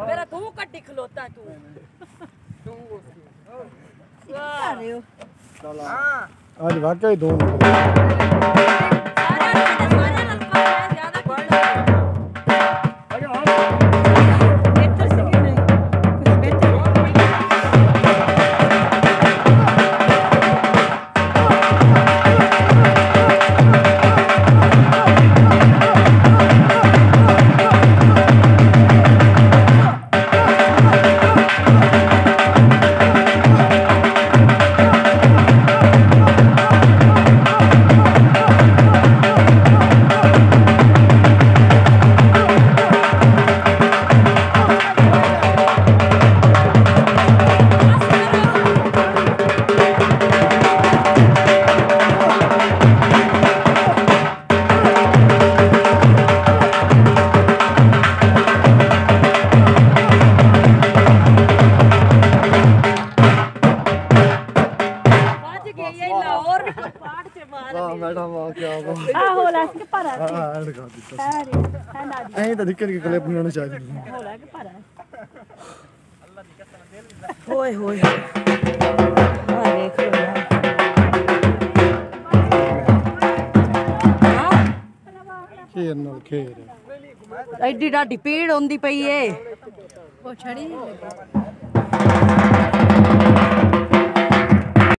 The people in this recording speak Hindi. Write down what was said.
मेरा तू कट्टी खलोता तू आज वाकई दो तो दिक्कत की क्लिप बनाना चाहिए होए होए देख लो खेर नाल खेर एडी डाडी पीड़ होंदी पई है वो छड़ी